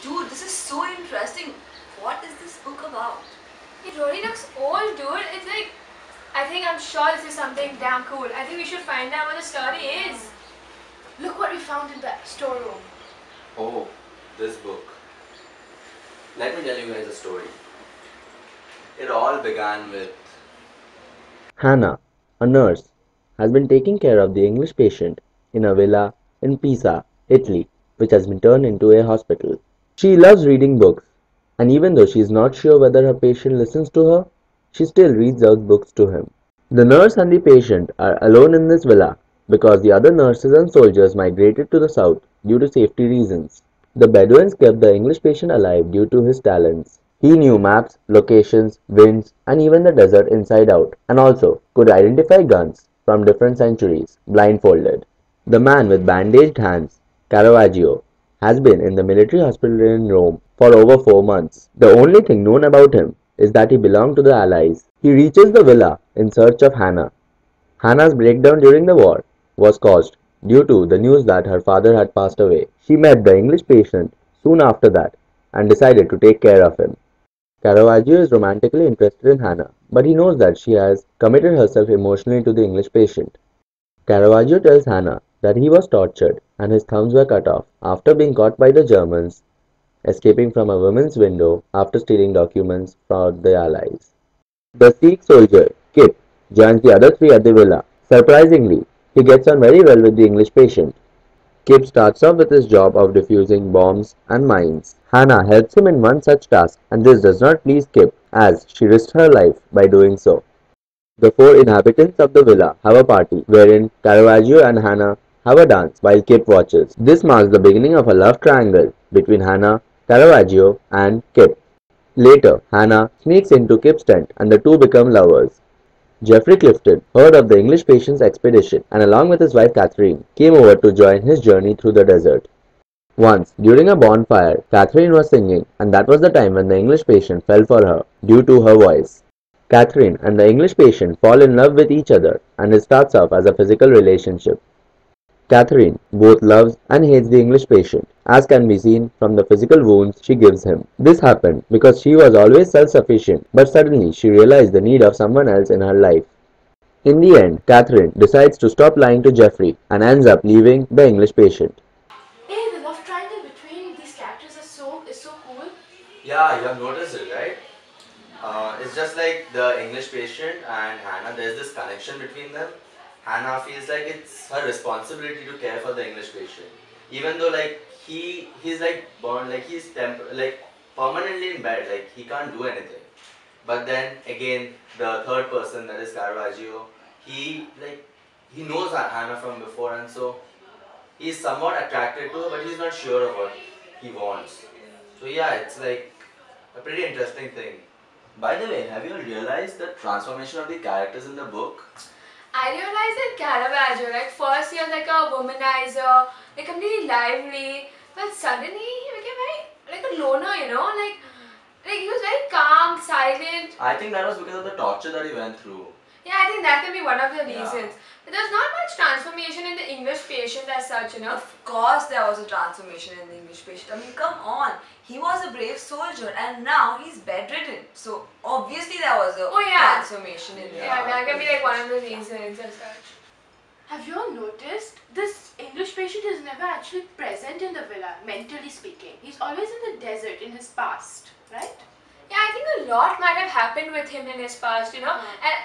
Dude, this is so interesting. What is this book about? It really looks old, dude. It's like, I'm sure this is something damn cool. I think we should find out what the story is. Look what we found in the storeroom. Oh, this book. Let me tell you guys a story. It all began with Hannah, a nurse, has been taking care of the English patient in a villa in Pisa, Italy, which has been turned into a hospital. She loves reading books, and even though she is not sure whether her patient listens to her, she still reads out books to him. The nurse and the patient are alone in this villa because the other nurses and soldiers migrated to the south due to safety reasons. The Bedouins kept the English patient alive due to his talents. He knew maps, locations, winds, and even the desert inside out, and also could identify guns from different centuries blindfolded. The man with bandaged hands, Caravaggio, has been in the military hospital in Rome for over 4 months. The only thing known about him is that he belonged to the Allies. He reaches the villa in search of Hannah. Hannah's breakdown during the war was caused due to the news that her father had passed away. She met the English patient soon after that and decided to take care of him. Caravaggio is romantically interested in Hannah, but he knows that she has committed herself emotionally to the English patient. Caravaggio tells Hannah that he was tortured and his thumbs were cut off after being caught by the Germans escaping from a woman's window after stealing documents from the Allies. The Sikh soldier, Kip, joins the other three at the villa. Surprisingly, he gets on very well with the English patient. Kip starts off with his job of defusing bombs and mines. Hannah helps him in one such task, and this does not please Kip, as she risks her life by doing so. The four inhabitants of the villa have a party, wherein Caravaggio and Hannah have a dance while Kip watches. This marks the beginning of a love triangle between Hannah, Caravaggio, and Kip. Later, Hannah sneaks into Kip's tent and the two become lovers. Geoffrey Clifton heard of the English patient's expedition and along with his wife Catherine came over to join his journey through the desert. Once, during a bonfire, Catherine was singing and that was the time when the English patient fell for her due to her voice. Catherine and the English patient fall in love with each other and it starts off as a physical relationship. Catherine both loves and hates the English patient, as can be seen from the physical wounds she gives him. This happened because she was always self-sufficient, but suddenly she realized the need of someone else in her life. In the end, Catherine decides to stop lying to Geoffrey and ends up leaving the English patient. Hey, the love triangle between these characters is so cool. Yeah, you have noticed it, right? It's just like the English patient and Hannah, there's this connection between them. Hannah feels like it's her responsibility to care for the English patient. Even though like he's like born like like permanently in bed, like he can't do anything. But then again the third person, that is Caravaggio, he knows Hannah from before, and so he's somewhat attracted to her, but he's not sure of what he wants. So yeah, it's like a pretty interesting thing. By the way, have you realized the transformation of the characters in the book? I realized that Caravaggio, like first he was like a womanizer, like completely lively, but suddenly he became very like a loner, like he was very calm, silent. I think that was because of the torture that he went through. Yeah, I think that can be one of the Yeah. reasons. But there's not much transformation in the English patient as such. Of course, there was a transformation in the English patient. I mean, come on. He was a brave soldier and now he's bedridden. So, obviously, there was a Oh yeah. transformation in Yeah, him. that can be like one of the reasons as such. Have you all noticed this English patient is never actually present in the villa, mentally speaking? He's always in the desert in his past, right? Yeah, I think a lot might have happened with him in his past. And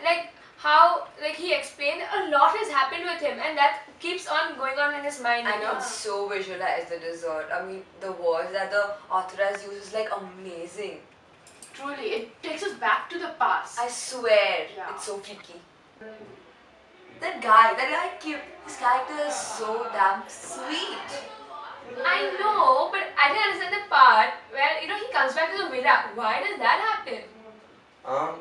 like how like he explained a lot has happened with him and that keeps on going on in his mind, I you know. can so visualize the desert. I mean, the words that the author has used is like amazing. Truly, it takes us back to the past. I swear, Yeah. it's so freaky. That guy, his character is so damn sweet. I know, but I didn't understand the part where he comes back to the villa. Why does that happen? Um,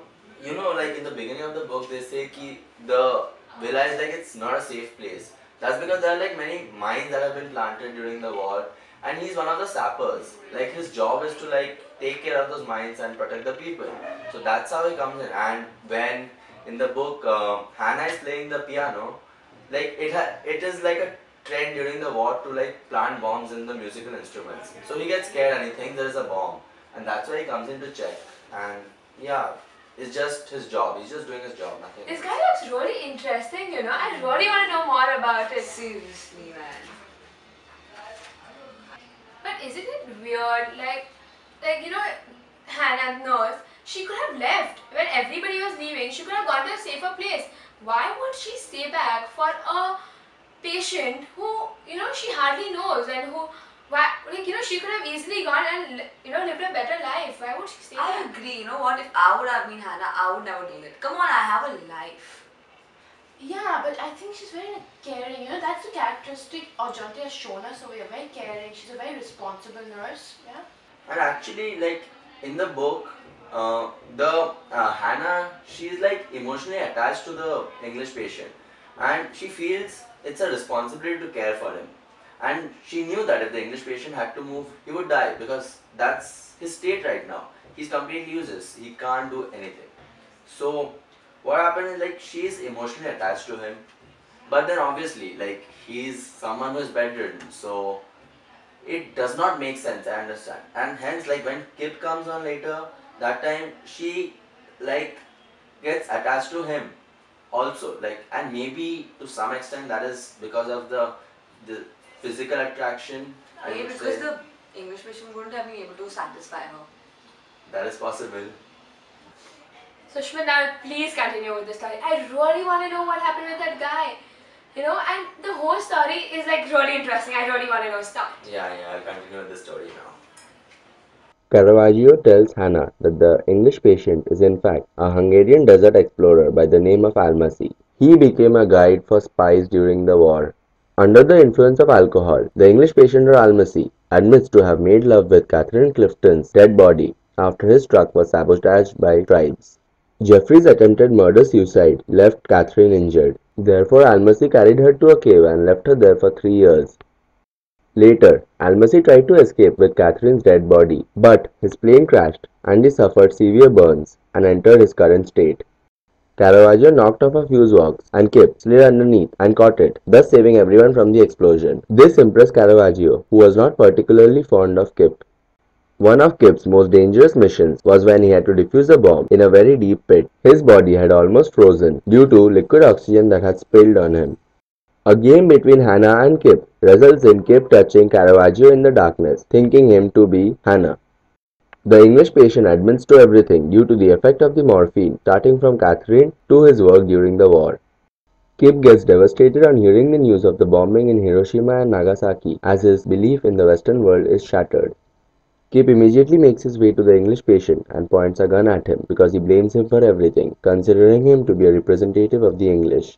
like in the beginning of the book, they say ki the villa is like it's not a safe place. That's because there are like many mines that have been planted during the war, and he's one of the sappers. Like his job is to like take care of those mines and protect the people. So that's how he comes in. And when in the book Hannah is playing the piano, like it is like a trend during the war to like plant bombs in the musical instruments. So he gets scared and he thinks there is a bomb, and that's why he comes in to check. And yeah, it's just his job. He's just doing his job, nothing This else. guy looks really interesting, you know. I really want to know more about it. Seriously, man. But isn't it weird? Like you know, Hannah knows she could have left when everybody was leaving. She could have gone to a safer place. Why would she stay back for a patient who she hardly knows and who? Why, like she could have easily gone and lived a better life. Why would she stay I back? agree. You know what? If I would have been Hannah, I would never do that. Come on, I have a life. Yeah, but I think she's very caring. You know, that's the characteristic Ondaatje has shown us. So we're very caring. She's a very responsible nurse. Yeah. And actually, like in the book, the Hannah, she's like emotionally attached to the English patient, and she feels it's a responsibility to care for him. And she knew that if the English patient had to move, he would die because that's his state right now. He's completely useless. He can't do anything. So what happened is like she is emotionally attached to him, but then obviously like he's someone who is bedridden. So it does not make sense, I understand, and hence like when Kip comes on later, that time she like gets attached to him also, like, and maybe to some extent that is because of the physical attraction, I Maybe would because say. the English patient wouldn't have been able to satisfy her. That is possible. So Shmit, now please continue with the story. I really want to know what happened with that guy. And the whole story is like really interesting. I really want to know stuff. Yeah, I'll continue with the story now. Caravaggio tells Hannah that the English patient is in fact a Hungarian desert explorer by the name of Almasi. He became a guide for spies during the war. Under the influence of alcohol, the English patient Almasi admits to have made love with Catherine Clifton's dead body after his truck was sabotaged by tribes. Jeffrey's attempted murder-suicide left Catherine injured. Therefore, Almasi carried her to a cave and left her there for 3 years. Later, Almasi tried to escape with Catherine's dead body, but his plane crashed and he suffered severe burns and entered his current state. Caravaggio knocked off a fuse box and Kip slid underneath and caught it, thus saving everyone from the explosion. This impressed Caravaggio, who was not particularly fond of Kip. One of Kip's most dangerous missions was when he had to defuse a bomb in a very deep pit. His body had almost frozen due to liquid oxygen that had spilled on him. A game between Hannah and Kip results in Kip touching Caravaggio in the darkness, thinking him to be Hannah. The English patient admits to everything due to the effect of the morphine, starting from Catherine to his work during the war. Kip gets devastated on hearing the news of the bombing in Hiroshima and Nagasaki, as his belief in the Western world is shattered. Kip immediately makes his way to the English patient and points a gun at him because he blames him for everything, considering him to be a representative of the English.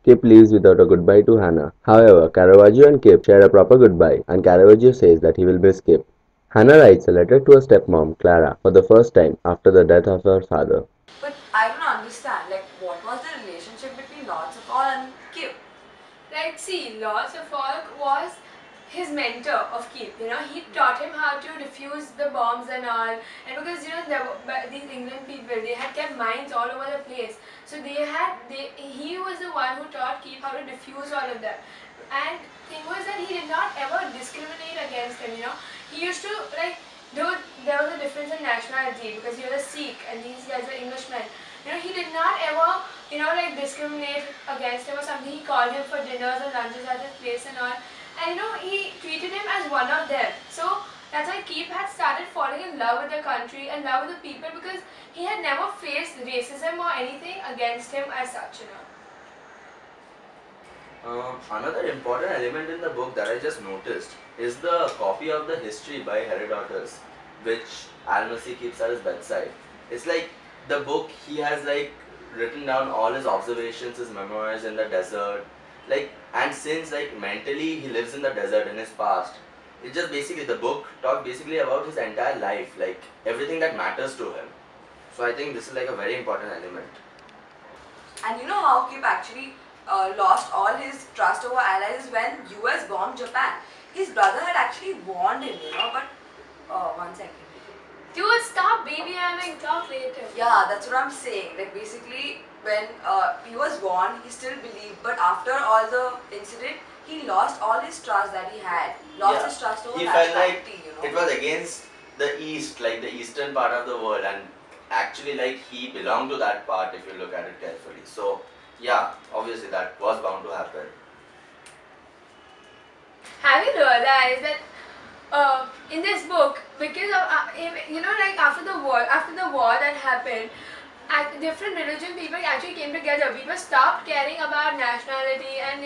Kip leaves without a goodbye to Hannah. However, Caravaggio and Kip share a proper goodbye, and Caravaggio says that he will miss Kip. Hannah writes a letter to her stepmom, Clara, for the first time after the death of her father. But I don't understand, like, what was the relationship between Lords of All and Kip? Like, see, Lords of Folk was his mentor of Keith. He taught him how to defuse the bombs and all. And because these England people, they had kept mines all over the place. So he was the one who taught Keith how to defuse all of them. And thing was that he did not ever discriminate against him. He used to like. There was a difference in nationality because he was a Sikh and these guys are Englishmen. He did not ever, like discriminate against him or something. He called him for dinners and lunches at his place and all. And he treated him as one of them. So that's why Keith had started falling in love with the country and love with the people because he had never faced racism or anything against him as such. Another important element in the book that I just noticed is the copy of the history by Herodotus, which Almasi keeps at his bedside. It's like the book he has like written down all his observations, his memoirs in the desert, like, and since like mentally he lives in the desert in his past, it's just basically the book talks basically about his entire life, like everything that matters to him. So I think this is like a very important element. And you know how Kip actually lost all his trust over allies when US bombed Japan. His brother had actually warned him, but 1 second. Dude, stop baby having talk later. Yeah, that's what I'm saying. Like basically when he was warned, he still believed, but after all the incident, he lost all his trust that he had. Lost his trust over he felt like nationality, it was against the east, like the eastern part of the world, and actually like he belonged to that part if you look at it carefully. So yeah, obviously that was bound to happen. Have you realized that in this book, because of like after the war that happened, different religion people actually came together. People stopped caring about nationality and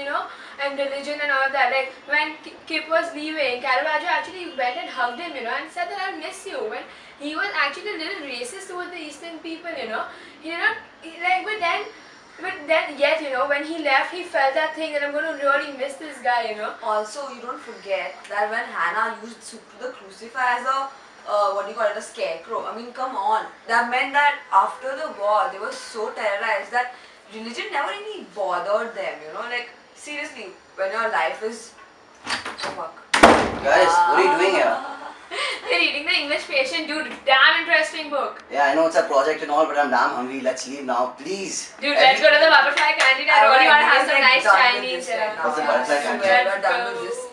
and religion and all that. Like when Kip was leaving, Caravaggio actually went and hugged him, and said that I'll miss you. When he was actually a little racist towards the Eastern people, he did not but then yet when he left, he felt that thing that I'm going to really miss this guy. Also, you don't forget that when Hannah used the crucify as a what do you call it, a scarecrow. I mean, come on. That meant that after the war, they were so terrorized that religion never really bothered them. Like seriously, when your life is fuck. Guys, what are you doing here? We're reading the English Patient, dude. Damn interesting book. Yeah, I know it's a project and all, but I'm damn hungry. Let's leave now, please. Dude, let's go to the butterfly canteen. I really want to have some nice Chinese. What's the butterfly canteen? We're done with this